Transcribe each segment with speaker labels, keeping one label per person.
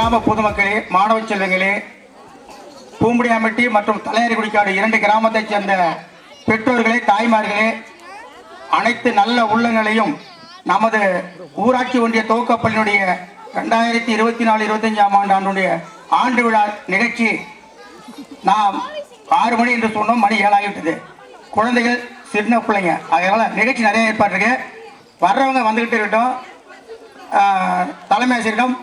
Speaker 1: கிராம பொதுமக்களே, மாணவ செல்வங்களே, பூம்புடியாம்பட்டி மற்றும் தலையாரிக்குடிக்காடு 2 கிராமத்தைச் சேர்ந்த பெற்றோர்களே, தாய்மார்களே, அனைத்து நல்ல உள்ளங்களையும் நமது ஊராட்சி ஒன்றிய துவக்கப்பள்ளியினுடைய 2024-25 ஆண்டு விழா நிகழ்ச்சி நாம் 6 மணி என்று சொன்னோம். மணி 7 ஆகிவிட்டது. குழந்தைகள் சின்ன பிள்ளைங்க, அதனால நிகழ்ச்சி நிறைய ஏற்பாடு இருக்கு. வர்றவங்க வந்துகிட்டு இருக்கட்டும். தலைமை ஆசிரியரிடம்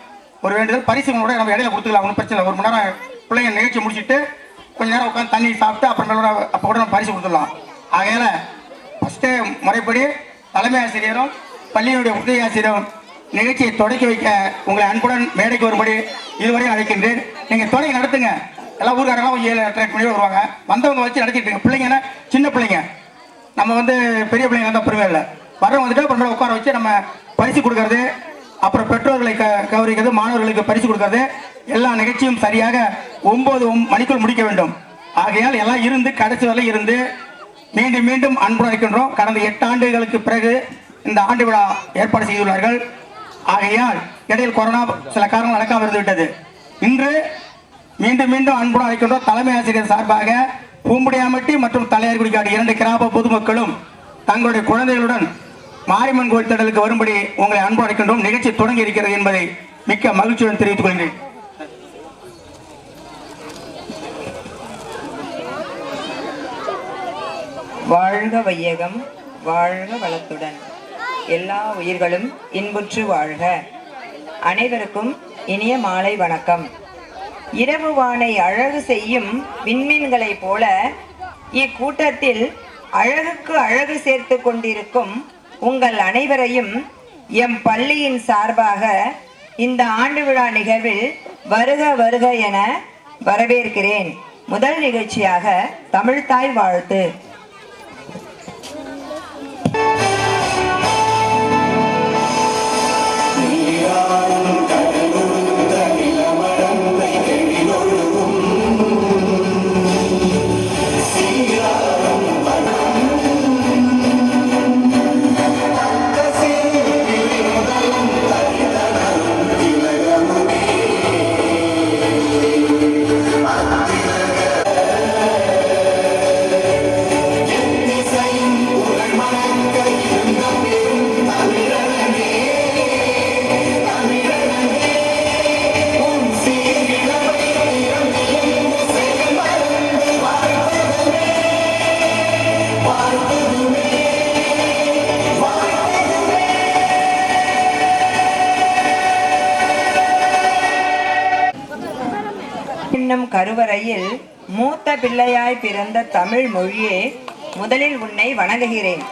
Speaker 1: ஒரு வேண்டுதல், பரிசுகளோட நம்ம இடையில கொடுத்துக்கலாம், ஒன்றும் பிரச்சனை இல்லை. 1 மணி நேரம் பிள்ளைங்க நிகழ்ச்சி முடிச்சுட்டு கொஞ்ச நேரம் உட்காந்து தண்ணி சாப்பிட்டு அப்புறமேல அப்போ கூட நம்ம பரிசு கொடுத்துடலாம். ஆகையால ஃபஸ்ட்டு முறைப்படி தலைமை ஆசிரியரும் பள்ளியினுடைய உதவி ஆசிரியரும் நிகழ்ச்சியை தொடக்கி வைக்க உங்களை அன்புடன் மேடைக்கு வரும்படி இதுவரை அழைக்கின்றேன். நீங்கள் தொடங்கி நடத்துங்க. எல்லாம் ஊருக்காரெல்லாம் 7-8 மணி வருவாங்க. வந்தவங்க வச்சு நடத்திட்டு பிள்ளைங்கன்னா சின்ன பிள்ளைங்க, நம்ம பெரிய பிள்ளைங்க தான் பெருமை இல்லை. வரவங்க வந்துட்டு அப்புறம் உட்கார வச்சு நம்ம பரிசு கொடுக்கறது, அப்புறம் பெற்றோர்களை கௌரவிக்கிறது, மாணவர்களுக்கு பரிசு கொடுக்கறது, எல்லா நிகழ்ச்சியும் சரியாக 9 மணிக்குள் முடிக்க வேண்டும். ஆகையால் எல்லாம் இருந்து கடைசி வரை இருந்து மீண்டும் மீண்டும் அன்புடன் இருக்கின்றோம். கடந்த 8 ஆண்டுகளுக்கு பிறகு இந்த ஆண்டு விழா ஏற்பாடு செய்துள்ளார்கள். ஆகையால் இடையில் கொரோனா சில காரணங்கள் நடக்காமல் இருந்து விட்டது. இன்று மீண்டும் மீண்டும் அன்புடன் அழைக்கின்றோம். தலைமை ஆசிரியர் சார்பாக பூம்புடியாம்பட்டி மற்றும் தலையாரிக்குடிக்காடு 2 கிராம பொதுமக்களும் தங்களுடைய குழந்தைகளுடன் மாரியம்மன் கோயில் திடலுக்கு வரும்படி உங்களை அன்பு அழைக்கின்றோம். நிகழ்ச்சி தொடங்கி இருக்கிறது என்பதை மிக்க மகிழ்ச்சியுடன் தெரிவித்துக் கொள்கிறேன்.
Speaker 2: வாழ்க வையகம், வாழ்க வளத்துடன், எல்லா உயிர்களும் இன்புற்று வாழ்க. அனைவருக்கும் இனிய மாலை வணக்கம். இரவு வானை அழகு செய்யும் விண்மீன்களை போல இக்கூட்டத்தில் அழகுக்கு அழகு சேர்த்து கொண்டிருக்கும் உங்கள் அனைவரையும் எம் பள்ளியின் சார்பாக இந்த ஆண்டு விழா நிகழ்வில் வருக வருக என வரவேற்கிறேன். முதல் நிகழ்ச்சியாக தமிழ்த்தாய் வாழ்த்து. கருவறையில் மூத்த பிள்ளையாய் பிறந்த தமிழ் மொழியே, முதலில் உன்னை வணங்குகிறேன்.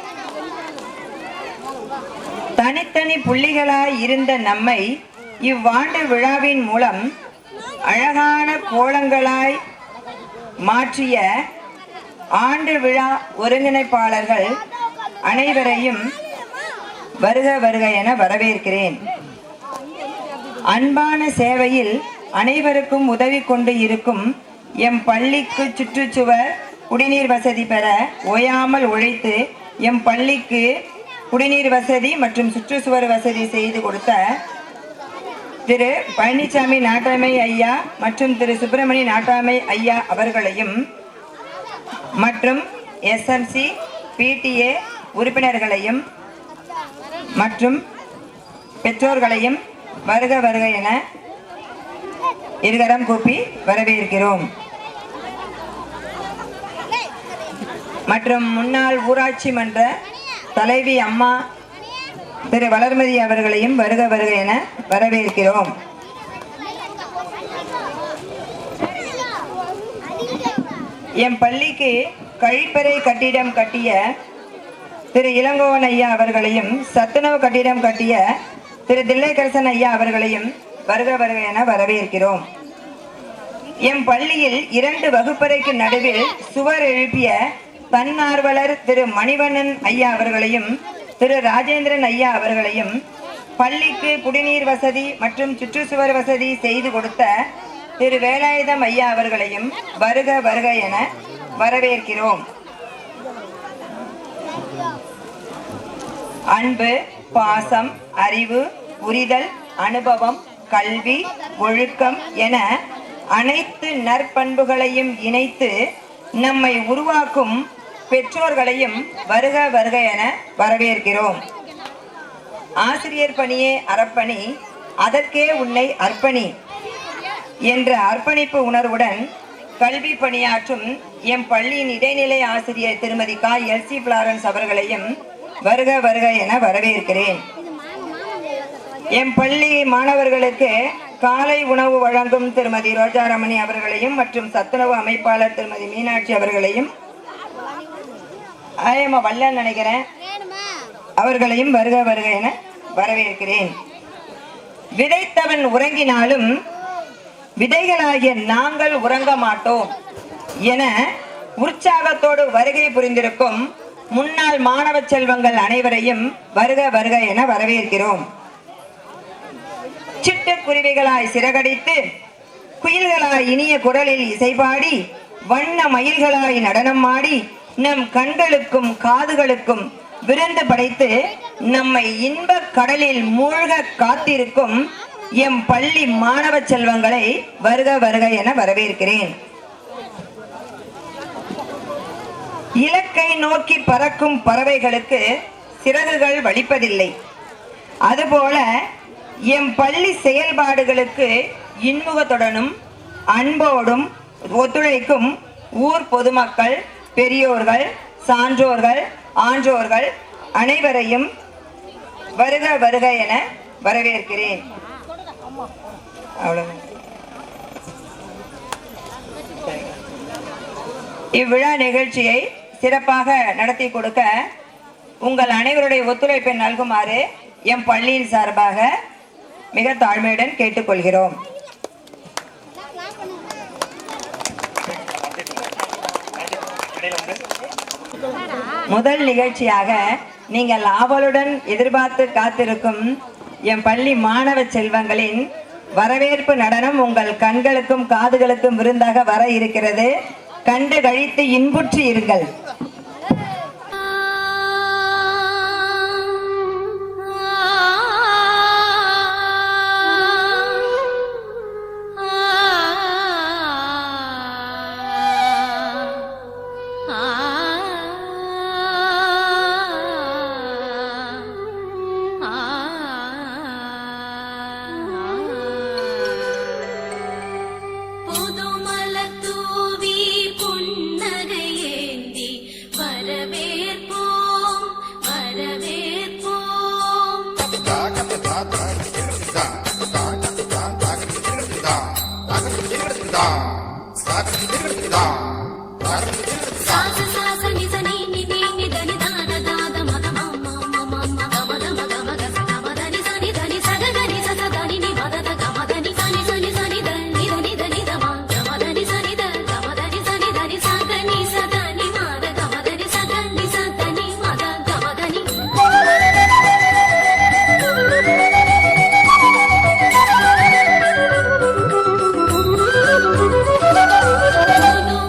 Speaker 2: தனித்தனி புள்ளிகளாய் இருந்த நம்மை இவ்வாண்டு விழாவின் மூலம் அழகான கோலங்களாய் மாற்றிய ஆண்டு விழா ஒருங்கிணைப்பாளர்கள் அனைவரையும் வருக வருக என வரவேற்கிறேன். அன்பான சேவையில் அனைவருக்கும் உதவி கொண்டு இருக்கும் எம் பள்ளிக்கு சுற்றுச்சுவர் குடிநீர் வசதி பெற ஓயாமல் உழைத்து எம் பள்ளிக்கு குடிநீர் வசதி மற்றும் சுற்றுச்சுவர் வசதி செய்து கொடுத்த திரு பழனிசாமி நாட்டாமை ஐயா மற்றும் திரு சுப்பிரமணிய நாட்டாமை ஐயா அவர்களையும் மற்றும் எஸ்எம்சி பிடிஏ உறுப்பினர்களையும் மற்றும் பெற்றோர்களையும் வருக வருக என இருகரம் கூப்பி வரவேற்கிறோம். மற்றும் முன்னாள் ஊராட்சி மன்ற தலைவி அம்மா திரு வளர்மதி அவர்களையும் வருக வருக என வரவேற்கிறோம். எம் பள்ளிக்கு கழிப்பறை கட்டிடம் கட்டிய திரு இளங்கோவன் ஐயா அவர்களையும் சத்துணவு கட்டிடம் கட்டிய திரு தில்லைக்கரசன் ஐயா அவர்களையும் வருக வருக என வரவேற்கிறோம். எம் பள்ளியில் 2 வகுப்பறைக்கு நடுவில் சுவர் எழுப்பிய தன்னார்வலர் திரு மணிவண்ணன் ஐயா அவர்களையும் திரு ராஜேந்திரன் ஐயா அவர்களையும் பள்ளிக்கு குடிநீர் வசதி மற்றும் சுற்றுச்சுவர் வசதி செய்து கொடுத்த திரு வேலாயுதம் ஐயா அவர்களையும் வருக வருக என வரவேற்கிறோம். அன்பு, பாசம், அறிவு, புரிதல், அனுபவம், கல்வி, ஒழுக்கம் என அனைத்து நற்பண்புகளையும் இணைத்து நம்மை உருவாக்கும் பெற்றோர்களையும் வருக வருக என வரவேற்கிறோம். ஆசிரியர் பணியே அறப்பணி, அதற்கே உன்னை அர்ப்பணி என்ற அர்ப்பணிப்பு உணர்வுடன் கல்வி பணியாற்றும் எம் பள்ளியின் இடைநிலை ஆசிரியர் திருமதி கா எல்சி பிளாரன்ஸ் அவர்களையும் வருக வருக என வரவேற்கிறேன். எம் பள்ளி மாணவர்களுக்கு காலை உணவு வழங்கும் திருமதி ரோஜாரமணி அவர்களையும் மற்றும் சத்துணவு அமைப்பாளர் திருமதி மீனாட்சி அவர்களையும் வல்லன்னு நினைக்கிறேன் அவர்களையும் வருக வருக என வரவேற்கிறேன். விதைத்தவன் உறங்கினாலும் விதைகளாகிய நாங்கள் உறங்க மாட்டோம் என உற்சாகத்தோடு வருகை புரிந்திருக்கும் முன்னாள் மாணவ செல்வங்கள் அனைவரையும் வருக வருக என வரவேற்கிறோம். சிட்டுக்குருவிகளாய் சிறகடித்து, குயில்களாய் இனிய குரலில் இசைபாடி, வண்ண மயில்களாய் நடனம் ஆடி, நம் கண்களுக்கும் காதுகளுக்கும் விருந்து படைத்து நம்மை இன்ப கடலில் மூழ்க காத்திருக்கும் எம் பள்ளி மாணவ செல்வங்களை வருக வருக என வரவேற்கிறேன். இலக்கை நோக்கி பறக்கும் பறவைகளுக்கு சிறகுகள் வலிப்பதில்லை. அதுபோல எம் பள்ளி செயல்பாடுகளுக்கு இன்முகத்துடனும் அன்போடும் ஒத்துழைக்கும் ஊர் பொதுமக்கள், பெரியோர்கள், சான்றோர்கள், ஆன்றோர்கள் அனைவரையும் வருக வருக என வரவேற்கிறேன். இவ்விழா நிகழ்ச்சியை சிறப்பாக நடத்தி கொடுக்க உங்கள் அனைவருடைய ஒத்துழைப்பை நல்குமாறு எம் பள்ளியின் சார்பாக மிக தாழ்மையுடன் கேட்டுக்கொள்கிறோம். முதல் நிகழ்ச்சியாக நீங்கள் ஆவலுடன் எதிர்பார்த்து காத்திருக்கும் எம் பள்ளி மாணவ செல்வங்களின் வரவேற்பு நடனம் உங்கள் கண்களுக்கும் காதுகளுக்கும் விருந்தாக வர இருக்கிறது. கண்டு கழித்து இன்புற்று இருங்கள்.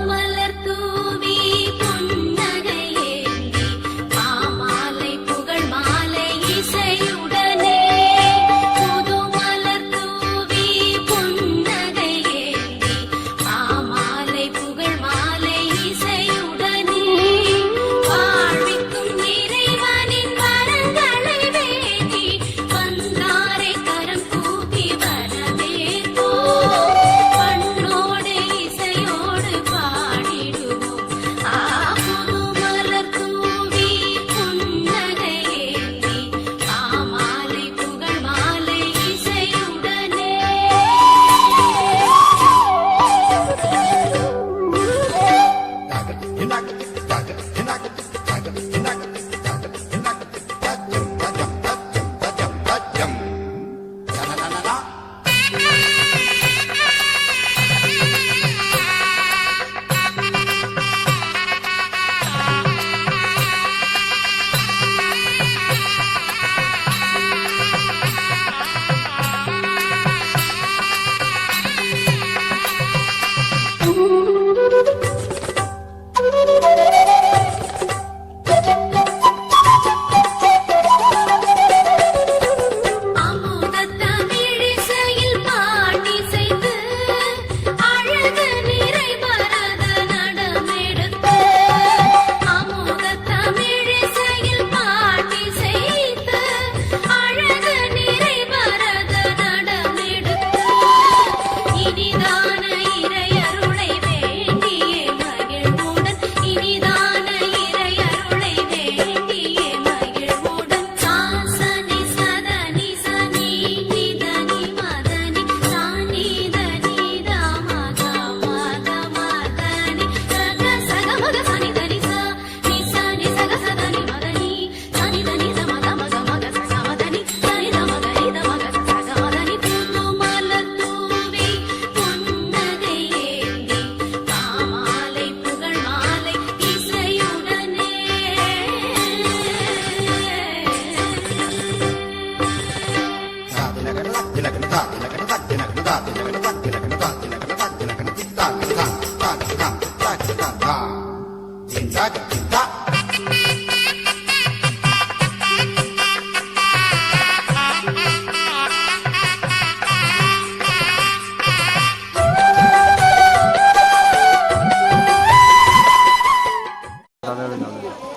Speaker 3: மலர் தூவி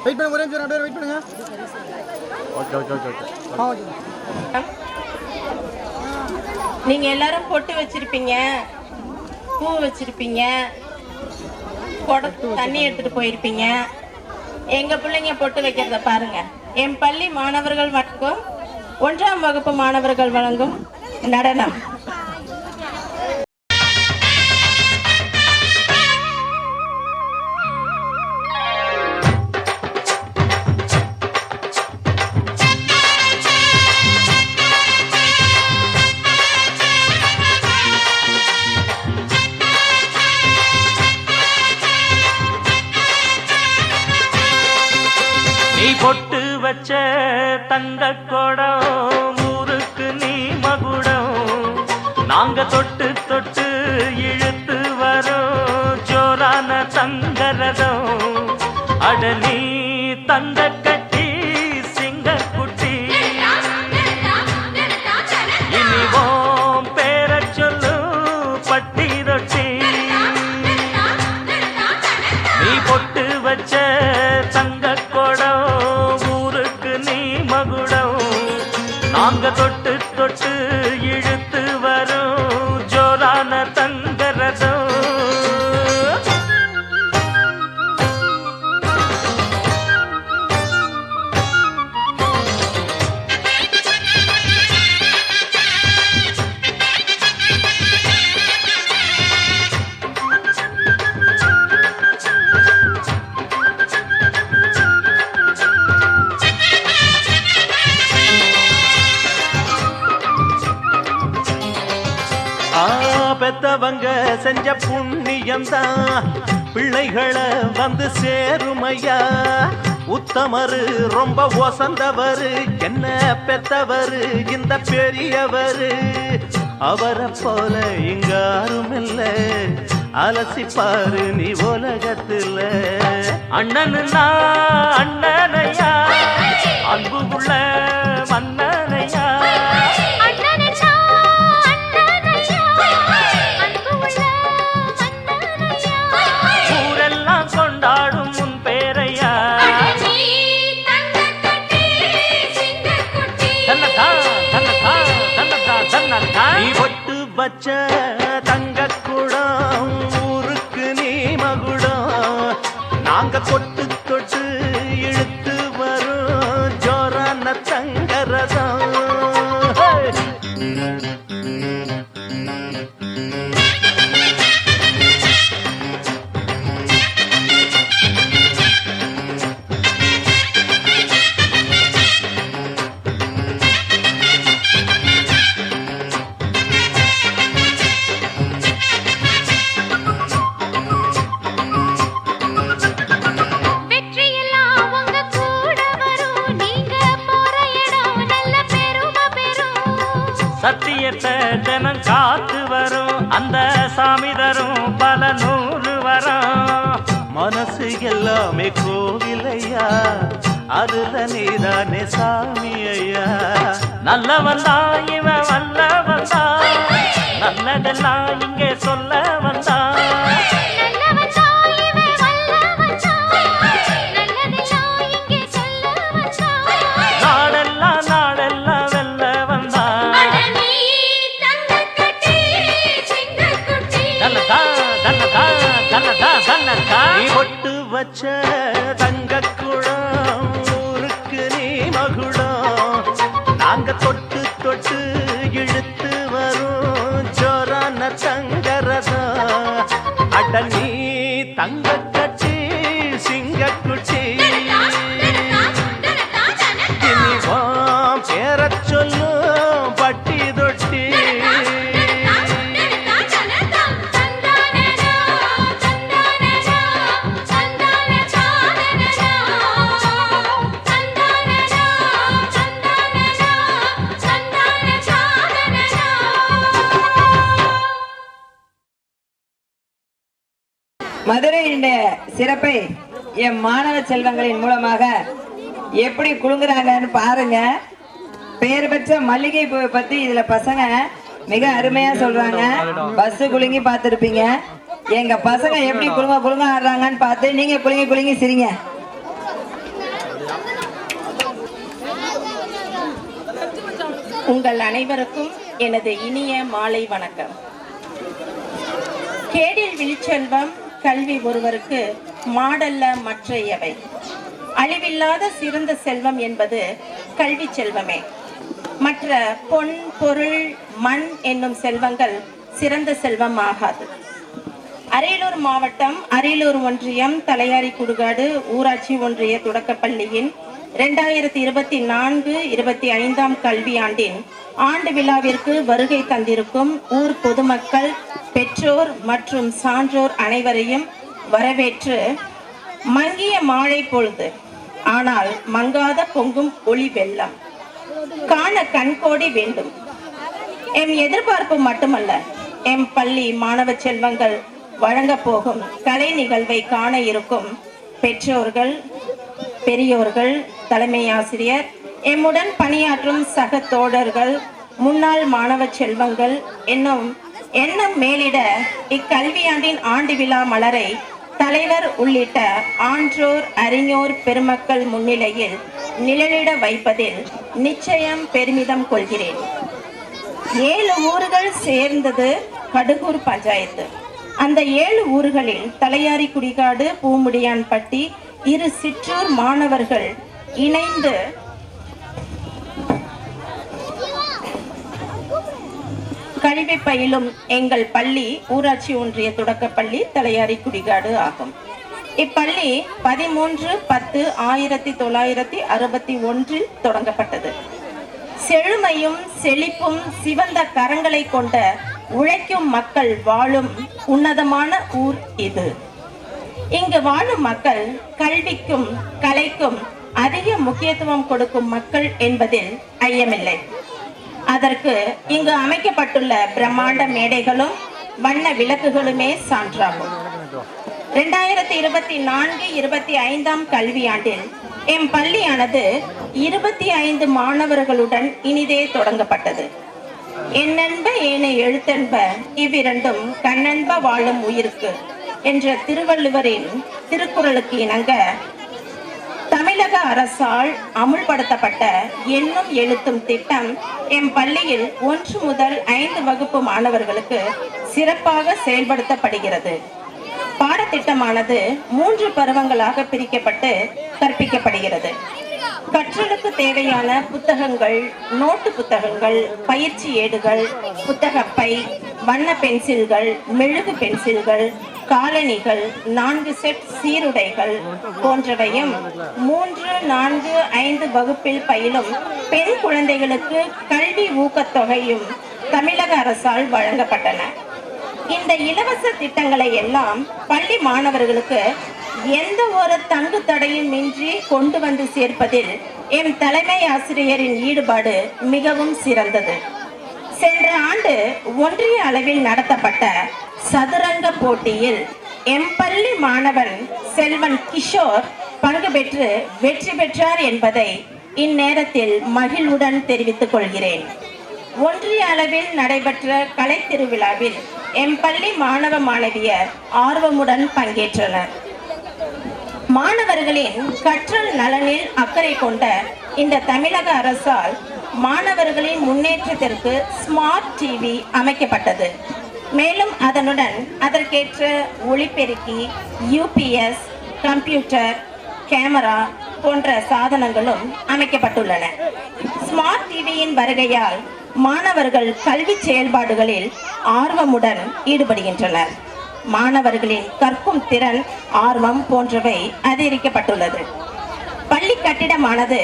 Speaker 3: வெயிட் பண்ணுங்க, ஒரே நிமிஷம் அப்படியே வெயிட் பண்ணுங்க. ஓகே.
Speaker 4: நீங்க எல்லாரும் பொட்டு வச்சிருப்பீங்க, பூ வச்சிருப்பீங்க, தண்ணி எடுத்துட்டு போயிருப்பீங்க. எங்க பிள்ளைங்க பொட்டு வைக்கிறத பாருங்க. என் பள்ளி மாணவர்கள் வழங்கும் 1ஆம் வகுப்பு மாணவர்கள் வழங்கும் நடனம்.
Speaker 5: நீ பொட்டு வச்ச தங்க குடம் ஊருக்கு நீ மகுடம், நாங்க தொட்டு தொட்டு இழுத்து வரோம் ஜோரான தங்கரதம். அட நீ தங்க கட்டி சிங்க குட்டி, இனிவோம் பேர சொல்லு பட்டி ரொட்டி. நீ பொட்டு வச்ச தங்க குடம் ஊருக்கு நீ மகுடம், நாங்க தொட்டு தொட்டு இழுத்து வரும் ஜோரான தங்கரதம். பெத்தவங்க செஞ்ச புண்ணியம்தான் பிள்ளைகளை வந்து சேருமையா. உத்தமரு ரொம்ப ஒசந்தவரு, என்ன பெத்தவரு இந்த பெரியவரு. அவரை போல இங்காரும் இல்ல, அலசிப்பாரு நீ உலகத்துல. அண்ணனுன்னா அண்ணனையா, அன்பு உள்ள மன்னனையா. ஊரெல்லாம் கொண்டாடும் உன் பேரையா. நீ பொட்டு வச்ச தங்க குடம் ஊருக்கு நீ மகுடம், நாங்க தொட்டு தொட்டு இழுத்து வரும் ஜோரான தங்கரதம். சத்தியத்தை தினம் காத்து வரும் அந்த சாமி தரும் பல 100 வரும். மனசு எல்லாமே கோவிலையா, அதுல நீதானே சாமி ஐயா. நல்லவன் தான் இவன் வல்லவன் தான், நல்லதெல்லாம் இங்கே சொல்ல வந்தான். நாடெல்லாம் நாடெல்லாம் வெல்ல வந்தான். நீ பொட்டு வச்ச தங்க குடம் ஊருக்கு நீ மகுடம், நாங்க தொட்டு தொட்டு இழுத்து வரும் ஜோரான தங்கரதம். அட நீ தங்க கட்டி சிங்க குட்டி, இனிவாம் பேர சொல்லும் பட்டி தொட்டி.
Speaker 2: மதுரையின் சிறப்பை என் மாணவ செல்வங்களின் மூலமாக எப்படி குலுங்குறாங்கன்னு பாருங்க. பெயர் பெற்ற மல்லிகை பூவை பத்தி இதுல பசங்க மிக அருமையா சொல்றாங்க. பஸ் குலுங்கி பார்த்துருப்பீங்க. எங்க பசங்க எப்படி குலுங்க குலுங்க ஆடுறாங்கன்னு பார்த்து நீங்க குலுங்கி குலுங்கி சிரிங்க.
Speaker 4: உங்கள் அனைவருக்கும் எனது இனிய மாலை வணக்கம். கேடில் விழிச்செல்வம் கல்வி ஒருவருக்கு மாடல்ல மற்ற எவை. அழிவில்லாத சிறந்த செல்வம் என்பது கல்வி செல்வமே. மற்ற பொன் பொருள் மண் என்னும் செல்வங்கள் சிறந்த செல்வம் ஆகாது. அரியலூர் மாவட்டம் அரியலூர் ஒன்றியம் தலையாரி குடுகாடு ஊராட்சி ஒன்றிய தொடக்கப்பள்ளியின் 2024-25 கல்வியாண்டின் ஆண்டு விழாவிற்கு வருகை தந்திருக்கும் ஊர் பொதுமக்கள், பெற்றோர் மற்றும் சான்றோர் அனைவரையும் வரவேற்று, மங்கிய மாலை பொழுது ஆனால் மங்காத பொங்கும் ஒளி வெள்ளம் காண கண்கோடி வேண்டும். எம் எதிர்பார்ப்பு மட்டுமல்ல, எம் பள்ளி மாணவ செல்வங்கள் வழங்க போகும் கலை நிகழ்வை காண இருக்கும் பெற்றோர்கள், பெரியோர்கள், தலைமை ஆசிரியர், எம்முடன் பணியாற்றும் சக தோழர்கள், முன்னாள் மாணவ செல்வங்கள் எண்ணம் மேலிட இக்கல்வியாண்டின் ஆண்டு விழா மலரை தலைவர் உள்ளிட்ட ஆன்றோர் அறிஞர் பெருமக்கள் முன்னிலையில் நிழலிட வைப்பதில் நிச்சயம் பெருமிதம் கொள்கிறேன். 7 ஊர்கள் சேர்ந்தது கடுகூர் பஞ்சாயத்து. அந்த 7 ஊர்களில் தலையாரி குடிகாடு, பூமுடியான்பட்டி, 2 சிற்றூர் மாணவர்கள் இணைந்து கல்வி பயிலும் எங்கள் பள்ளி ஊராட்சி ஒன்றிய தொடக்கப்பள்ளி தலையாரி குடிகாடு ஆகும். இப்பள்ளி 13/10/1961 தொடங்கப்பட்டது. செழுமையும் செழிப்பும் சிவந்த கரங்களை கொண்ட உழைக்கும் மக்கள் வாழும் உன்னதமான ஊர் இது. இங்கு வாழும் மக்கள் கல்விக்கும் கலைக்கும் அதிக முக்கியத்துவம் கொடுக்கும் மக்கள் என்பதில் ஐயமில்லை. அதற்கு இங்கு அமைக்கப்பட்டுள்ள பிரம்மாண்ட மேடைகளும் வண்ண விளக்குகளுமே சான்றாகும். 2024-25 கல்வியாண்டில் எம் பள்ளியானது 25 மாணவர்களுடன் இனிதே தொடங்கப்பட்டது. எண்ணென்ப ஏனை எழுத்தென்ப இவ்விரண்டும் கண்ணென்ப வாழும் உயிருக்கு என்ற திருவள்ளுவரின் திருக்குறளுக்கு இணங்க தமிழக அரசால் அமுல்படுத்தப்பட்ட எண்ணும் எழுத்தும் திட்டம் எம் பள்ளியில் 1 முதல் 5 வகுப்பு மாணவர்களுக்கு சிறப்பாக செயல்படுத்தப்படுகிறது. பாடத்திட்டமானது 3 பருவங்களாக பிரிக்கப்பட்டு கற்பிக்கப்படுகிறது. கற்றலுக்கு தேவையான புத்தகங்கள், நோட்டு புத்தகங்கள், பயிற்சி ஏடுகள், புத்தகப்பை, வண்ண பென்சில்கள், மெழுகு பென்சில்கள், காலணிகள், 4 செட் சீருடைகள் போன்றவையும் 3, 4, 5 வகுப்பில் பயிலும் பெண் குழந்தைகளுக்கு கல்வி ஊக்கத்தொகையும் தமிழக அரசால் வழங்கப்பட்டன. இந்த இலவச திட்டங்களை எல்லாம் பள்ளி மாணவர்களுக்கு எந்த ஒரு தங்கு தடையும் இன்றி கொண்டு வந்து சேர்ப்பதில் எம் தலைமை ஆசிரியரின் ஈடுபாடு மிகவும் சிறந்தது. சென்ற ஆண்டு ஒன்றிய அளவில் நடத்தப்பட்ட சதுரங்க போட்டியில் எம் பள்ளி மாணவன் செல்வன் கிஷோர் பங்கு பெற்று வெற்றி பெற்றார் என்பதை இந்நேரத்தில் மகிழ்வுடன் தெரிவித்துக் கொள்கிறேன். ஒன்றிய அளவில் நடைபெற்ற கலை திருவிழாவில் எம் பள்ளி மாணவ மாணவியர் ஆர்வமுடன் பங்கேற்றனர். மாணவர்களின் கற்றல் நலனில் அக்கறை கொண்ட இந்த தமிழக அரசால் மாணவர்களின் முன்னேற்றத்திற்கு ஸ்மார்ட் டிவி அமைக்கப்பட்டது. மேலும் அதனுடன் அதற்கேற்ற ஒளிபெருக்கி, UPS, கம்ப்யூட்டர், கேமரா போன்ற சாதனங்களும் அமைக்கப்பட்டுள்ளன. ஸ்மார்ட் டிவியின் வருகையால் மாணவர்கள் கல்வி செயல்பாடுகளில் ஆர்வமுடன் ஈடுபடுகின்றனர். மாணவர்களின் கற்கும் திறன், ஆர்வம் போன்றவை அதிகரிக்கப்பட்டுள்ளது. பள்ளி கட்டிடமானது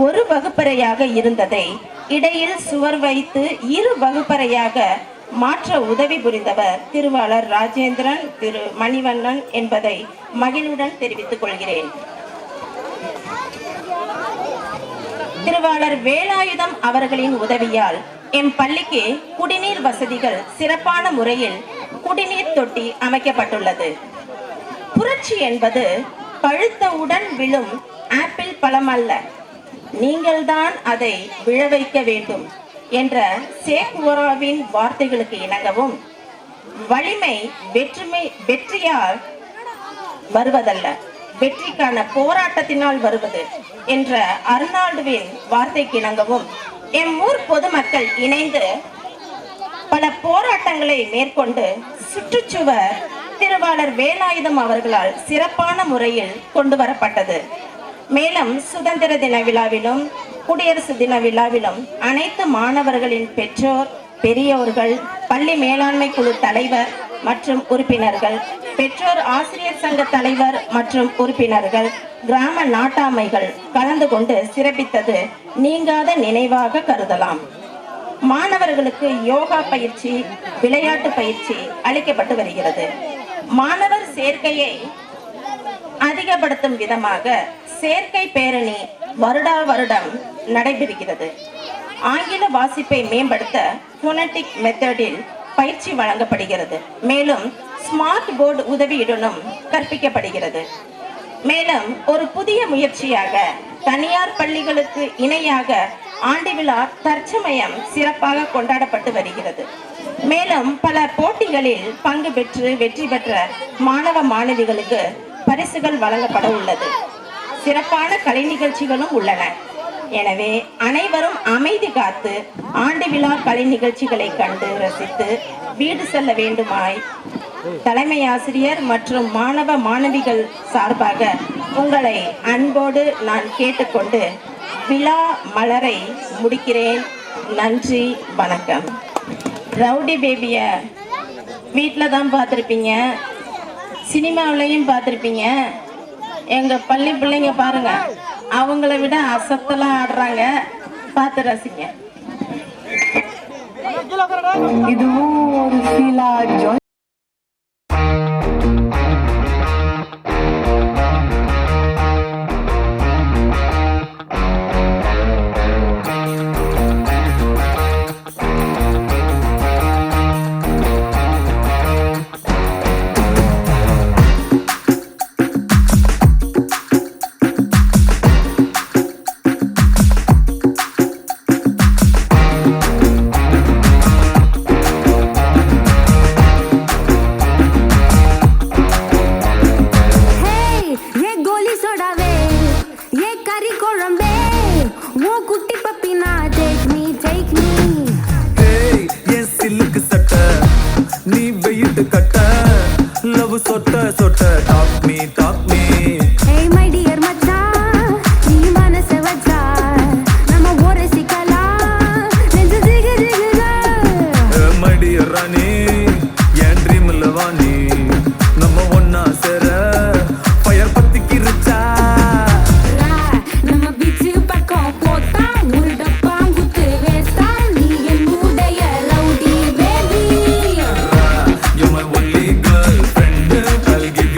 Speaker 4: 1 வகுப்பறையாக இருந்ததை இடையில் சுவர் வைத்து 2 வகுப்பறையாக மாற்ற உதவி புரிந்தவர் திருவாளர் ராஜேந்திரன், திரு மணிவண்ணன் என்பதை மகிழ்வுடன் தெரிவித்துக் கொள்கிறேன். திருவாளர் வேலாயுதம் அவர்களின் உதவியால் எம் பள்ளிக்கு குடிநீர் வசதிகள் சிறப்பான முறையில் குடிநீர் தொட்டி அமைக்கப்பட்டுள்ளது. புரட்சி என்பது பழுத்தவுடன் விழும் ஆப்பிள் பழம் அல்ல, நீங்கள்தான் அதை விழ வைக்க வேண்டும் என்ற சேக்குவராவின் வார்த்தைகளுக்கு இணங்கவும், வலிமை வெற்றியால் வருவதல்ல, வெற்றிக்கான போராட்டத்தினால் வருவது என்ற அர்னால்டுவின் வார்த்தைக்கு இணங்கவும் எம் ஊர் பொதுமக்கள் இணைந்து பல போராட்டங்களை மேற்கொண்டு சுற்றுச்சுவர் திருவாளர் வேலாயுதம் அவர்களால் சிறப்பான முறையில் கொண்டு வரப்பட்டது. மேலும் சுதந்திர தின விழாவிலும் குடியரசு தின விழாவிலும் அனைத்து மாணவர்களின் பெற்றோர், பெரியோர்கள், பள்ளி மேலாண்மை குழு தலைவர் மற்றும் உறுப்பினர்கள், பெற்றோர் ஆசிரியர் சங்க தலைவர் மற்றும் உறுப்பினர்கள், கிராம நாட்டாமைகள் கலந்து கொண்டு சிறப்பித்தது நீங்காத நினைவாக கருதலாம். மாணவர்களுக்கு யோகா பயிற்சி, விளையாட்டு பயிற்சி அளிக்கப்பட்டு வருகிறது. மாணவர் சேர்க்கையை அதிகப்படுத்தும் விதமாக சேர்க்கை பேரணி வருடா வருடம் நடைபெறுகிறது. ஆங்கில வாசிப்பை மேம்படுத்த போனடிக் மெத்தடில் பயிற்சி வழங்கப்படுகிறது. மேலும் ஸ்மார்ட் போர்டு உதவியுடனும் கற்பிக்கப்படுகிறது. மேலும் ஒரு புதிய முயற்சியாக தனியார் பள்ளிகளுக்கு இணையாக ஆண்டு விழா தற்சமயம் சிறப்பாக கொண்டாடப்பட்டு வருகிறது. மேலும் பல போட்டிகளில் பங்கு பெற்று வெற்றி பெற்ற மாணவ மாணவிகளுக்கு பரிசுகள் வழங்கப்பட உள்ளது. சிறப்பான கலை நிகழ்ச்சிகளும் உள்ளன. எனவே அனைவரும் அமைதி காத்து ஆண்டு விழா கலை நிகழ்ச்சிகளை கண்டு ரசித்து வீடு செல்ல வேண்டுமாய் தலைமை ஆசிரியர் மற்றும் மாணவ மாணவிகள் சார்பாக உங்களை அன்போடு நான் கேட்டுக்கொண்டு விழா மலரை முடிக்கிறேன். நன்றி, வணக்கம். ரவுடி பேபிய வீட்டில் தான் பார்த்துருப்பீங்க, சினிமாவிலையும் பார்த்துருப்பீங்க. எங்கள் பள்ளி பிள்ளைங்க பாருங்க, அவங்கள விட அசத்தலாம் ஆடுறாங்க, பார்த்து ரசிங்க.
Speaker 2: இதுவும் ஒரு ஃபீலா ஜாய்.
Speaker 6: I'll give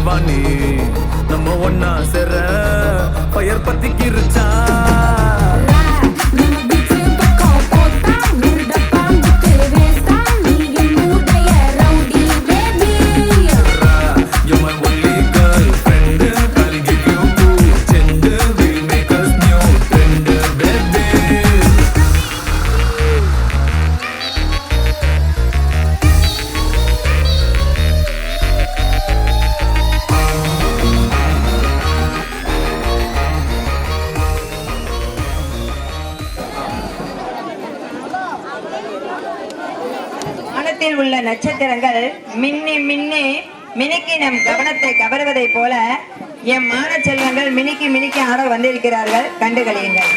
Speaker 6: வாணி நம்ம ஒன்னா சேர பயர் பத்திக்கிருச்சா
Speaker 2: வானத்தில் உள்ள நட்சத்திரங்கள் மின்னி மின்னி மினுக்கி நம் கவனத்தை கவருவதை போல எம் மான செல்வங்கள் மினுக்கி மினுக்கி ஆட வந்திருக்கிறார்கள், கண்டுகளியுங்கள்.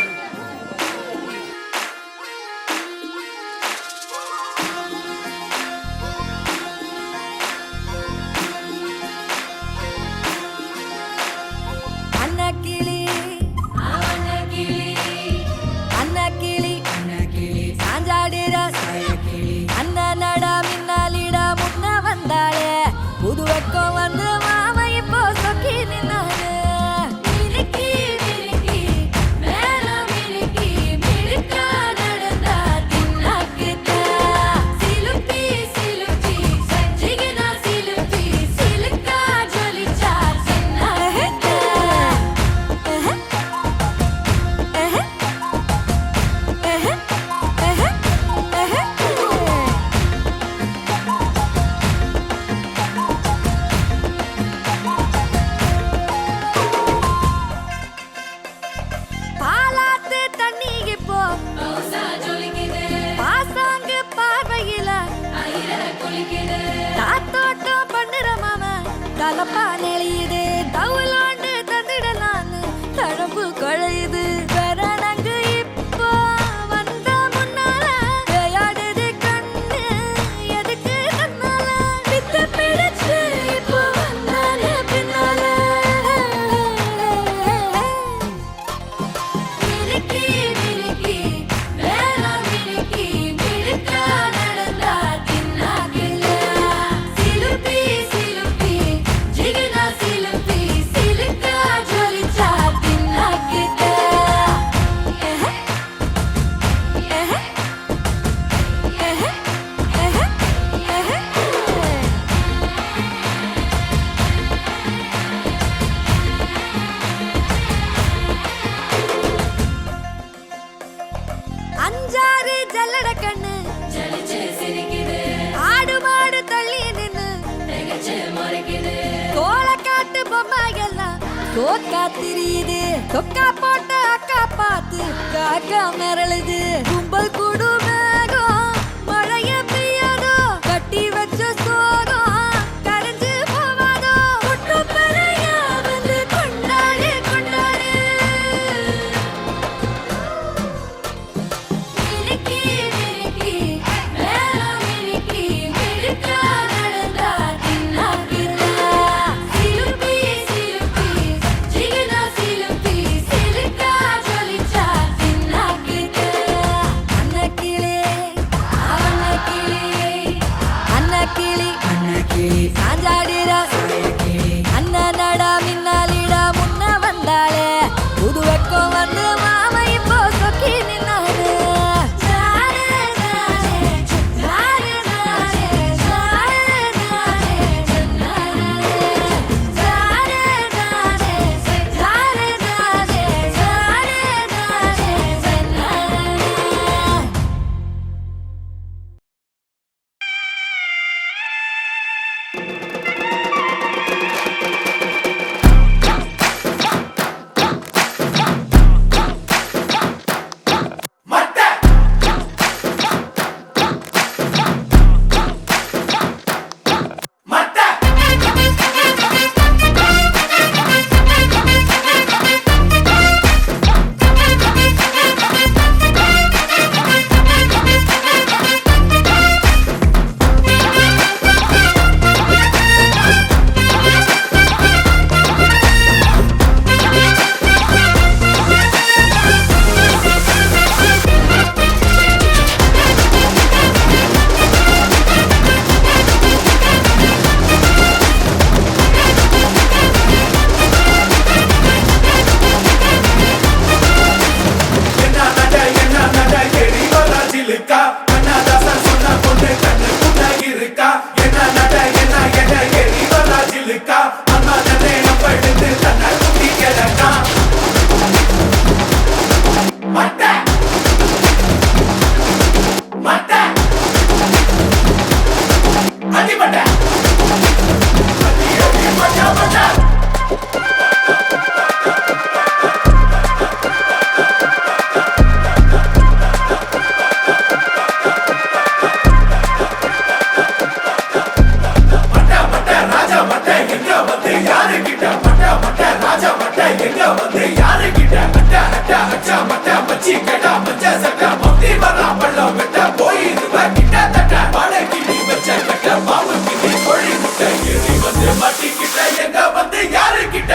Speaker 7: தொக்கா போட்ட அக்கா பார்த்து காக்கா மிரளுது கும்பல் கூடு மேகம் மழைய பெய்யாதோ கட்டி வச்ச சோகம் கரைஞ்சு போவாதோ குற்றப்பறையா வந்து கொண்டாடு கொண்டாடு மினுக்கி மினுக்கி மேலம் மினுக்கி மினுக்கா நடந்தா தின்னாக்குதா சிலுப்பி சிலுப்பி ஜிகனா சிலுப்பி சிலுக்கா ஜொலிச்சா தின்னாக்குதா அன்னக்கிளி
Speaker 6: வந்து யாரு கிட்ட மட்ட மட்ட ராஜா மட்ட எங்க வந்து யாரு கிட்ட அட்ட அட்ட அச்சா மட்ட மச்சி கேட்டா மச்ச சட்ட மப்தி வரா பள்ளம் வெட்ட போயிருவ கிட்ட தட்ட வாழை கிளி வச்ச கட்ட மாவு கிளி கோழி முட்டை ஏறி வந்து மாட்டி கிட்ட எங்க வந்து யாரு கிட்ட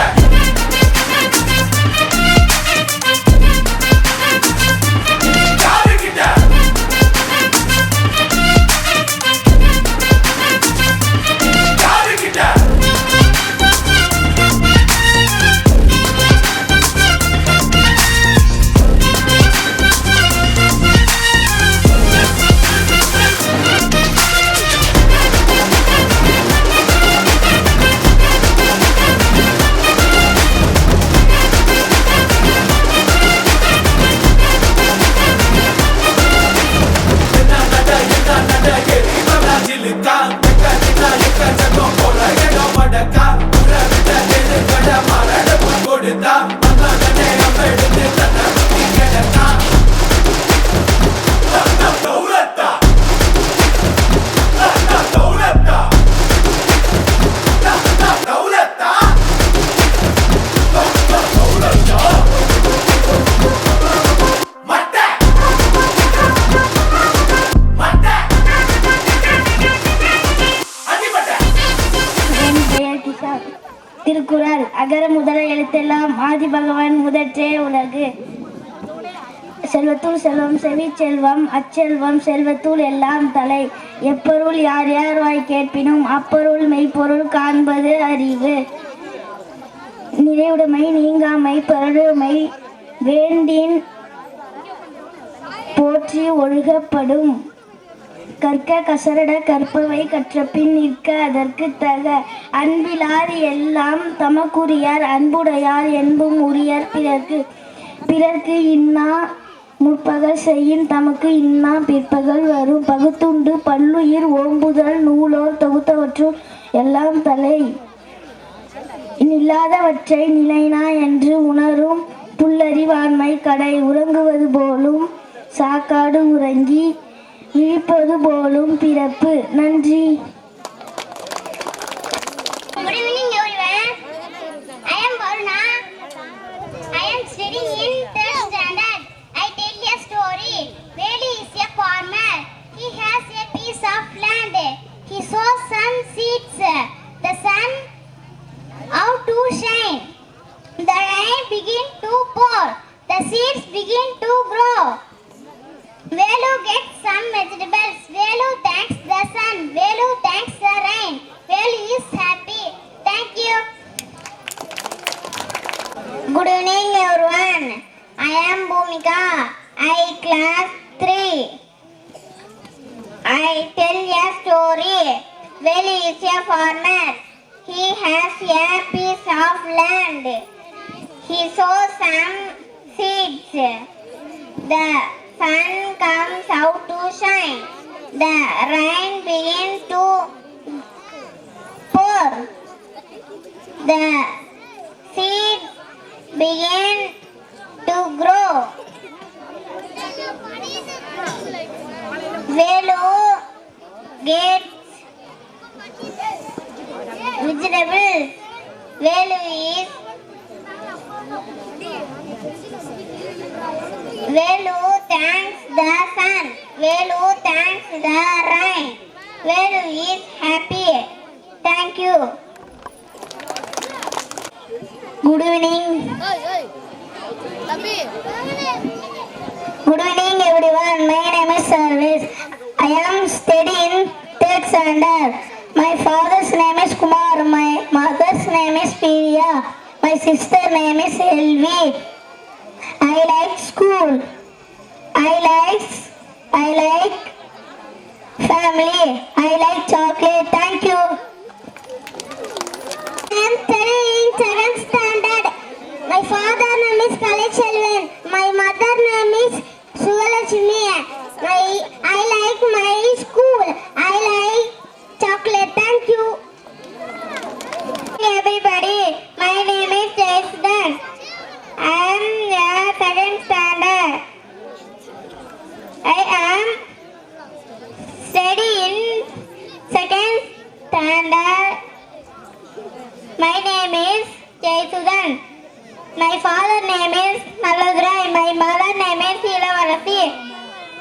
Speaker 8: திருக்குறள் அகர முதல எழுத்தெல்லாம் ஆதி பகவான் முதற்றே உலகு. செல்வத்துள் செல்வம் செவி செல்வம் அச்செல்வம் செல்வத்துள் எல்லாம் தலை. எப்பொருள் யார் யார் வாய் கேட்பினும் அப்பொருள் மெய்ப்பொருள் காண்பது அறிவு. நிறைவுடைமை நீங்காமை பருமை வேண்டின் போற்றி ஒழுகப்படும். கற்க கசரட கற்பவை கற்றபின் நிற்க அதற்கு தக. அன்பிலார் எல்லாம் தமக்குரியார் அன்புடையார் என்பும் உரியர் பிறர்க்கு. பிறர்க்கு இன்னா முற்பகல் செய்யின் தமக்கு இன்னா பிற்பகல் வரும். பகுத்துண்டு பல்லுயிர் ஓம்புதல் நூலோர் தொகுத்தவற்றுள் எல்லாம் தலை. இல்லாதவற்றை நிலைனா என்று உணரும் புல்லறிவாண்மை கடை. உறங்குவது போலும் சாக்காடு உறங்கி விழிப்பது போலும் பிறப்பு. நன்றி.
Speaker 9: Good evening everyone. I am Varuna. I am studying in 3rd standard. I tell a story. Veli is a farmer. He has a piece of land. He sows some seeds. The sun out to shine. The rain begin to pour. The seeds begin to grow. Velu gets some vegetables. Velu thanks the sun. Velu thanks the rain. Velu is happy. Thank you. Good evening everyone. I am Bhumika. I class 3. I tell a story. Velu is a farmer. He has a piece of land. He sows some seeds. The sun comes out to shine. The rain begins to pour. The seeds begin to grow. Velu gets vegetables. Velu is Velu thanks the sun. Velu thanks the rain. Velu is happy. Thank you.
Speaker 8: Good evening. Good evening everyone. My name is Sarvesh. I am studying 3rd standard. My father's name is Kumar. My mother's name is Priya. My sister name is Elvi. I like school. I like family. I like chocolate. Thank you.
Speaker 9: I am studying 7th standard. My father name is Kalachelvan. My mother name is Suvalakshmi. I like my school. I like chocolate. Thank you. Everybody, my name is Jason. I am in 2nd standard. I am studying 2nd standard. My
Speaker 8: My name is Jayasudan. My father name is Naladurai. My mother name is Ilavarasi.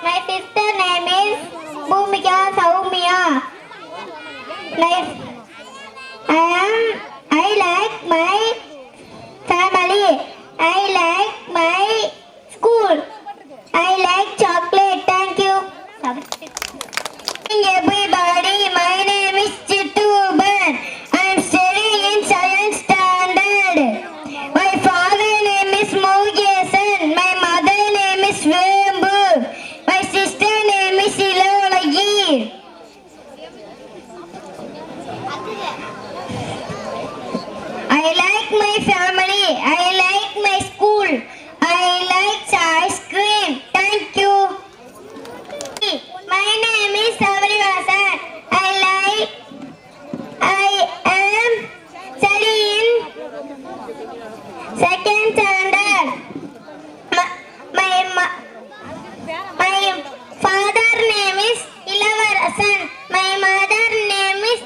Speaker 8: My sister name is Bhumika Saumya. I like my family. I like my school. I like chocolate. Thank you. Everybody, my name is Chittuban. I am studying in 7th standard. My father name is Murugesan. My mother name is Vembu. My sister name is Ilavagi. I like my family. I like my school. I like ice cream. Thank you. My name is Savarivasan. I am studying 2nd standard. My father name is Ilavarasan. My mother name is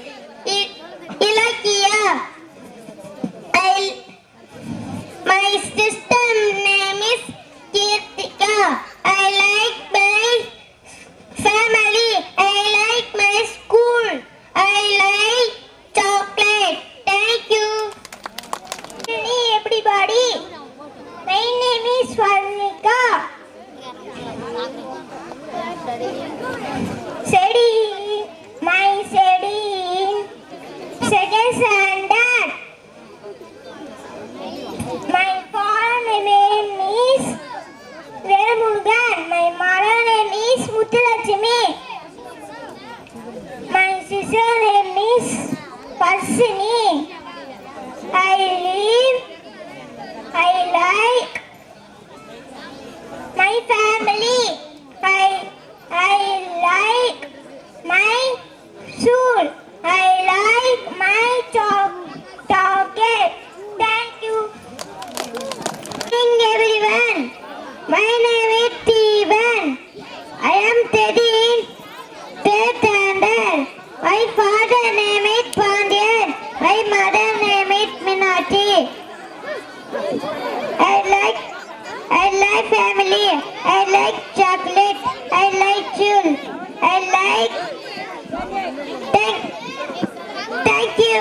Speaker 8: Ilakia. My sister name is Kirtika. I like my family. I like my school. I like chocolate. Thank you. Hey everybody. My name is Swarnika. Studying 2nd standard. My father name is Veramurugan. My mother name is Muthulakshmi. My sister name is Pasini. I like my family. I like my school. I like my chocolate. Thank you. Good evening, everyone. My name is Steven. I am studying 3rd standard. My father name is Pandyan. My mother name is Minati. I like family. I like chocolate. I like jewel. I like. Thank you.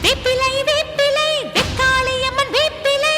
Speaker 7: வேப்பிலை வேப்பிலை வெக்காளியம்மன் வேப்பிலை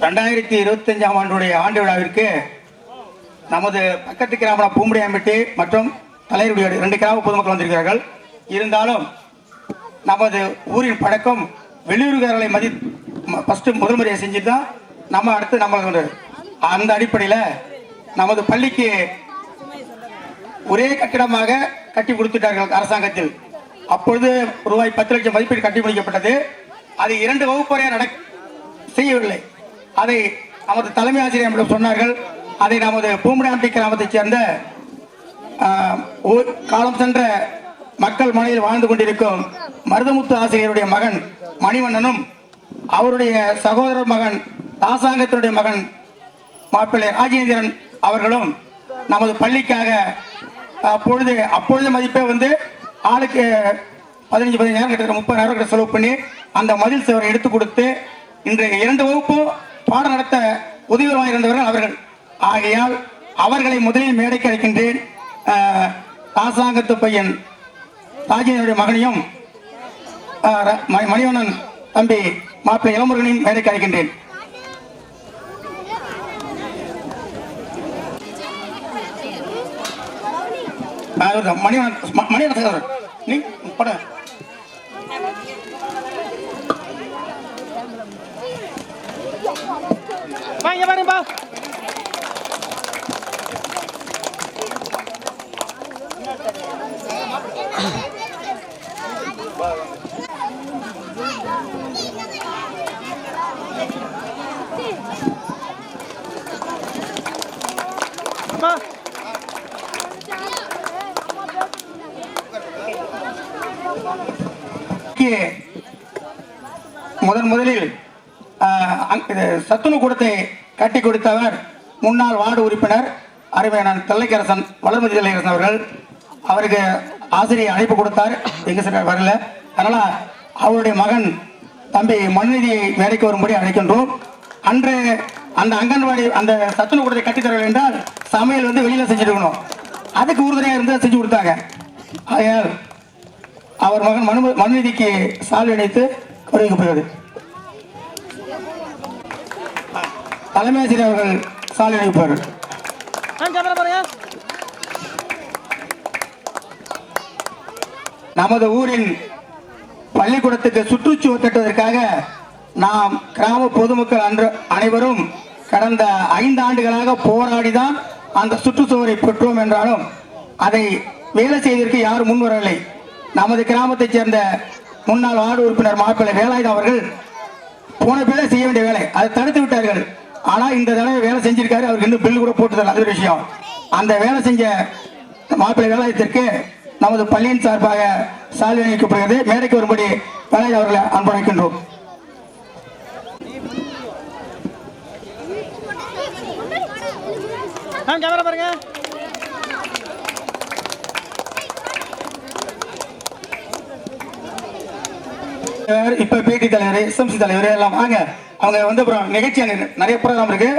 Speaker 1: 2025ஆம் ஆண்டுடைய ஆண்டு விழாவிற்கு நமது பக்கத்து கிராம பூம்படியாம்பட்டி மற்றும் தலைவருடைய 2 கிராம பொதுமக்கள் வந்திருக்கிறார்கள். இருந்தாலும் நமது ஊரின் பழக்கம் வெளியூர்காரர்களை ஃபஸ்ட்டு முதல் முறையை செஞ்சுட்டு தான் நம்ம அடுத்து நம்ம அந்த அடிப்படையில் நமது பள்ளிக்கு ஒரே கட்டிடமாக கட்டி கொடுத்துட்டார்கள் அரசாங்கத்தில். அப்பொழுது ரூபாய் 10 லட்சம் மதிப்பீடு கட்டி முடிக்கப்பட்டது. அது 2 வகுப்பறையாக செய்யவில்லை. அதை நமது தலைமை ஆசிரியர் நம்மிடம் சொன்னார்கள். அதை நமது பூம்படியாம்பட்டி கிராமத்தைச் சேர்ந்த காலம் சென்ற மக்கள் மனையில் வாழ்ந்து கொண்டிருக்கும் மருதமுத்து ஆசிரியருடைய மகன் மணிவண்ணனும் அவருடைய சகோதரர் மகன் தாசாங்கத்தினுடைய மகன் மாப்பிள்ளை ராஜேந்திரன் அவர்களும் நமது பள்ளிக்காக அப்பொழுது மதிப்பே ஆளுக்கு 15,000 கிட்ட 30,000 செலவு பண்ணி அந்த மதில் சுவரை எடுத்து கொடுத்து இன்றைய 2 வகுப்பு பாடம் நடத்த உதவியாக இருந்தவர்கள் அவர்கள். ஆகையால் அவர்களை முதலில் மேடைக்கு அழைக்கின்றேன். தாசாங்கத்து பையன் ராஜேந்திரனுடைய மகனையும் மணிவண்ணன் தம்பி மாப்பிள்ளை இளமுருகனையும் மேடைக்கு அழைக்கின்றேன். மணிவண்ணன் நீ பட
Speaker 3: வாங்க பாருப்பா.
Speaker 1: முதலில் சத்துணவு கூடத்தை கட்டி கொடுத்தவர் முன்னாள் வார்டு உறுப்பினர் அருமையான தில்லைக்கரசன், வளர்மதி தில்லைக்கரசன் அவர்கள். அவருக்கு ஆசிரியர் அழைப்பு கொடுத்தார், எங்க சார் வரல. அதனால அவருடைய மகன் தம்பி மனுநீதியை மேடைக்கு வரும்படி அழைக்கின்றோம். அன்று அந்த அங்கன்வாடி அந்த சத்துணவு கூடத்தை கட்டித்தரவில்லை என்றால் சமையல் வெளியில செஞ்சிருக்கணும். அதுக்கு உறுதுணையாக இருந்து செஞ்சு கொடுத்தாங்க. ஆகையால் அவர் மகன் மனுநீதிக்கு சால்வை அணைத்து கௌரவிக்கப்படுகிறது. தலைமை ஆசிரியர் அவர்கள் சால்வை அணிவிப்பார்கள். நமது ஊரின் பள்ளிக்கூடத்துக்கு சுற்றுச்சுவர் கட்டுவதற்காக நாம் கிராம பொதுமக்கள் அனைவரும் கடந்த 5 ஆண்டுகளாக போராடிதான் அந்த சுற்றுச்சுவரை பெற்றோம். என்றாலும் அதை வேலை செய்வதற்கு யாரும் முன்வரவில்லை. நமது கிராமத்தைச் சேர்ந்த முன்னாள் வார்டு உறுப்பினர் மாப்பிள்ளை வேலாயுதம் அவர்கள் போன பேரை செய்ய வேண்டிய வேலை அதை தடுத்து விட்டார்கள். ஆனா இந்த தடவை வேலை செஞ்சிருக்காரு. அவருக்கு இன்னும் பில்லு கூட போட்டுதல், அது ஒரு விஷயம். அந்த வேலை செஞ்ச மாப்பிள்ளை வேலாயுதத்திற்கு நமது பள்ளியின் சார்பாக சால்வை அணிவிக்கப்படுகிறது. மேடைக்கு வரும்படி வேலாயுதம் அவர்களை அன்பழைக்கின்றோம்.
Speaker 3: பாருங்க.
Speaker 1: இப்ப பேட்டி தலைவர், எஸ்எம்சி தலைவர் எல்லாம் வாங்க. அவங்க அப்புறம் நிகழ்ச்சி நிறைய ப்ரோக்ராம் இருக்கு.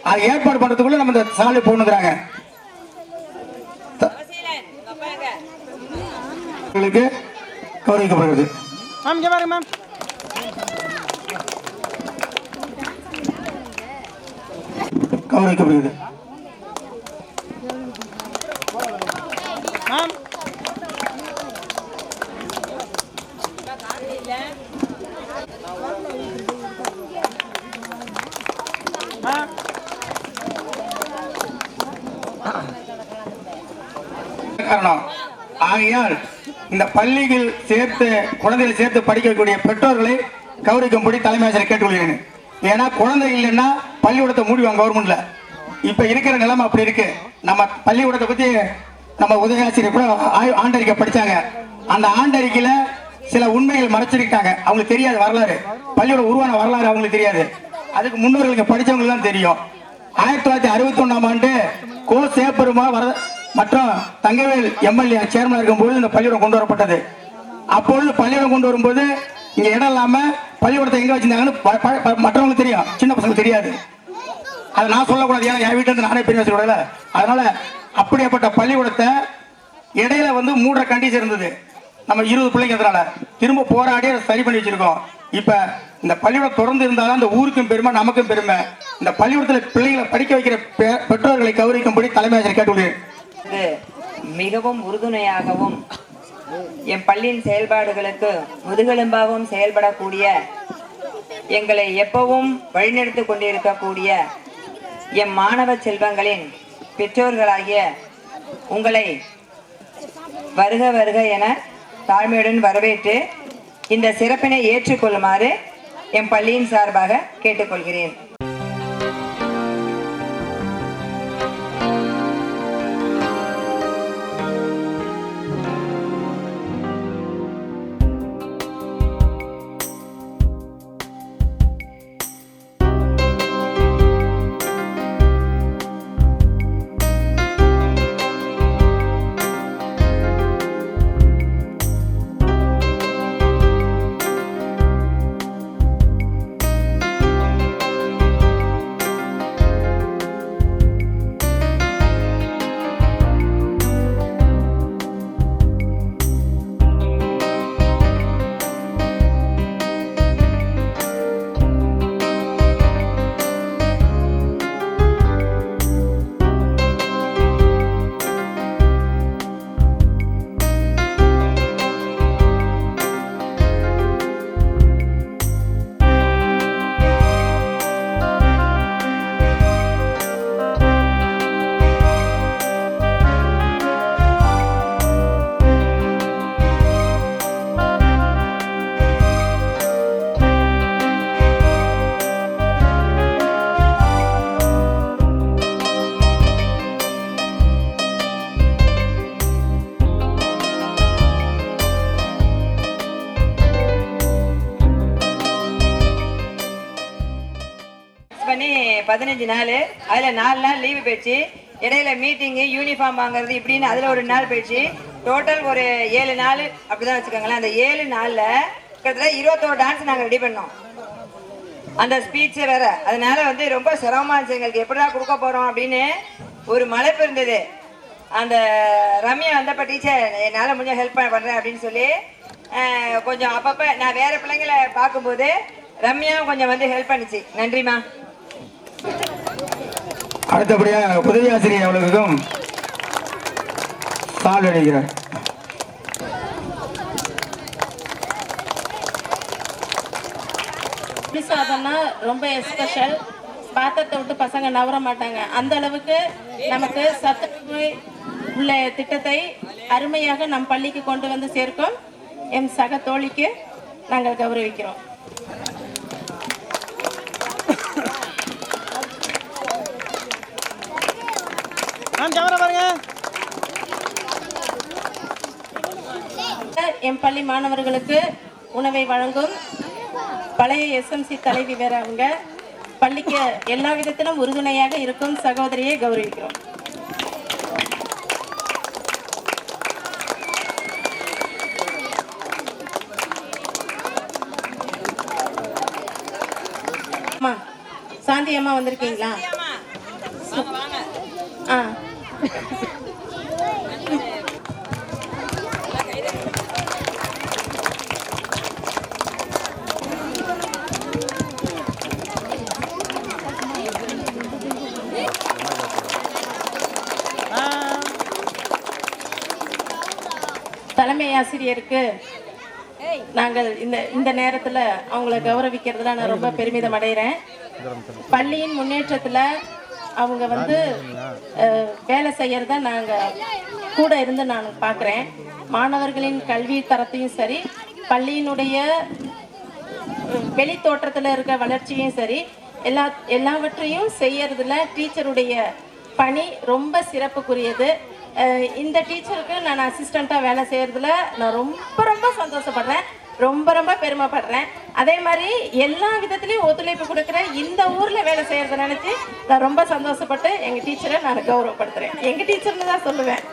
Speaker 1: அது ஏற்பாடு பண்றதுக்குள்ள நம்ம இந்த சாலை போகணுங்கிறாங்க. கௌரவிக்கப்படுகிறது. கௌரவிக்கப்படுகிறது. காரணம். ஆகையால் இந்த பள்ளிகள் சேர்த்து குழந்தைகளை சேர்த்து படிக்க வைக்கக்கூடிய பெற்றோர்களை கௌரவிக்கும்படி தலைமை ஆசிரியர் கேட்டுக்கொள்கிறேன். ஏன்னா குழந்தை இல்லைன்னா பள்ளிக்கூடத்தை மூடிவாங்க கவர்மெண்ட்ல. இப்ப இருக்கிற நிலைமை அப்படி இருக்கு. நம்ம பள்ளிக்கூடத்தை பத்தி நம்ம உதவி ஆசிரியர் கூட ஆண்டறிக்கை படிச்சாங்க. அந்த ஆண்டறிக்கையில சில உண்மைகள் மறைச்சிருக்காங்க. அவங்களுக்கு தெரியாது வரலாறு, பள்ளியோட உருவான வரலாறு அவங்களுக்கு தெரியாது. அதுக்கு முன்னோர்களுக்கு படிச்சவங்களுக்கு தான் தெரியும். 1961ஆம் ஆண்டு கோ சேப்பெருமா மற்றும் தங்கவேல் எம்எல்ஏ சேர்மன் இருக்கும்போது இந்த பள்ளிக்கூடம் கொண்டு வரப்பட்டது. அப்பொழுது பள்ளிக்கூடம் கொண்டு வரும்போது இங்க இடம் இல்லாம பள்ளிக்கூடத்தை எங்க வச்சிருந்தாங்கன்னு மற்றவங்களுக்கு தெரியும், சின்ன பசங்களுக்கு தெரியாது. அதை நான் சொல்லக்கூடாது, ஏன்னா என் வீட்டுல இருந்து நானே பெரிய வச்சுக்கூடாது. அதனால அப்படியேப்பட்ட பள்ளிக்கூடத்தை இடையில மூடுற கண்டிஷன் இருந்தது. நம்ம 20 பிள்ளைங்க திரும்ப போராடி அதை சரி பண்ணி வச்சிருக்கோம். இப்ப இந்த பள்ளிக்கூடம் தொடர்ந்து இருந்தாலும் அந்த ஊருக்கும் பெருமை, நமக்கும் பெருமை. இந்த பள்ளிக்கூடத்தில் பிள்ளைகளை படிக்க வைக்கிற பெற்றோர்களை கௌரவிக்கும்படி தலைமை ஆசிரியர் கேட்டுக்கொள்கிறேன்.
Speaker 2: மிகவும் உறுதுணையாகவும் என் பள்ளியின் செயல்பாடுகளுக்கு முதுகெலும்பாகவும் செயல்படக்கூடிய, எங்களை எப்பவும் வழிநடத்தி கொண்டிருக்கக்கூடிய எம் மாணவ செல்வங்களின் பெற்றோர்களாகிய உங்களை வருக வருக என தாழ்மையுடன் வரவேற்று இந்த சிறப்பினை ஏற்றுக்கொள்ளுமாறு என் பள்ளியின் சார்பாக கேட்டுக்கொள்கிறேன். பண்ணி 15 நாள், அதில் 4 நாள் லீவு போயிடுச்சு. இடையில மீட்டிங்கு, யூனிஃபார்ம் வாங்குறது இப்படின்னு அதில் ஒரு நாள் போயிடுச்சு. டோட்டல் ஒரு 7 நாள் அப்படிதான் வச்சுக்கோங்களேன். அந்த 7 நாளில் கிட்டத்தட்ட 21 டான்ஸ் நாங்கள் ரெடி பண்ணோம். அந்த ஸ்பீச்சு வேற, அதனால வந்து ரொம்ப சிரமமாக இருந்துச்சு எங்களுக்கு. எப்படிதான் கொடுக்க போகிறோம் அப்படின்னு ஒரு மலைப்பு இருந்தது. அந்த ரம்யா வந்தப்போ டீச்சர் என்னால் முடிஞ்ச ஹெல்ப் பண்ணுறேன் அப்படின்னு சொல்லி கொஞ்சம் அப்பப்போ நான் வேற பிள்ளைங்களை பார்க்கும்போது ரம்யாவும் கொஞ்சம் வந்து ஹெல்ப் பண்ணிச்சு. நன்றிம்மா.
Speaker 1: அடுத்தபடியாக உதவி ஆசிரியர் அவர்களுக்கும் சால் அளிக்கிறார்.
Speaker 4: சாதம்னா ரொம்ப ஸ்பெஷல். பாத்திரத்தை விட்டு பசங்க நவர மாட்டாங்க. அந்த அளவுக்கு நமக்கு சத்து உள்ள திட்டத்தை அருமையாக நம் பள்ளிக்கு கொண்டு வந்து சேர்க்கும் எம் சக தோழிக்கு நாங்கள் கௌரவிக்கிறோம். எம் பள்ளி மாணவர்களுக்கு உணவை வழங்கும் பழைய எஸ்எம்சி தலைவி வேற அவங்க. பள்ளிக்கு எல்லா விதத்திலும் உறுதுணையாக இருக்கும் சகோதரியை கௌரவிக்கிறோம். அம்மா சாந்தி அம்மா வந்திருக்கீங்களா? ஆ தலைமை ஆசிரியருக்கு நாங்கள் இந்த நேரத்தில் அவங்கள கௌரவிக்கிறதுல நான் ரொம்ப பெருமிதம் அடைகிறேன். பள்ளியின் முன்னேற்றத்தில் அவங்க வந்து வேலை செய்யறத நாங்கள் கூட இருந்து நான் பார்க்குறேன். மாணவர்களின் கல்வி தரத்தையும் சரி, பள்ளியினுடைய வெளி தோற்றத்தில் இருக்க வளர்ச்சியும் சரி, எல்லாவற்றையும் செய்யறதுல டீச்சருடைய பணி ரொம்ப சிறப்புக்குரியது. இந்த டீச்சருக்கு நான் அசிஸ்டண்ட்டாக வேலை செய்கிறதுல நான் ரொம்ப சந்தோஷப்படுறேன், ரொம்ப பெருமைப்படுறேன். அதே மாதிரி எல்லா விதத்துலேயும் ஒத்துழைப்பு கொடுக்குற இந்த ஊரில் வேலை செய்கிறத நினச்சி நான் ரொம்ப சந்தோஷப்பட்டு எங்கள் டீச்சரை நான் கௌரவப்படுத்துகிறேன். எங்கள் டீச்சர்னு தான் சொல்லுவேன்.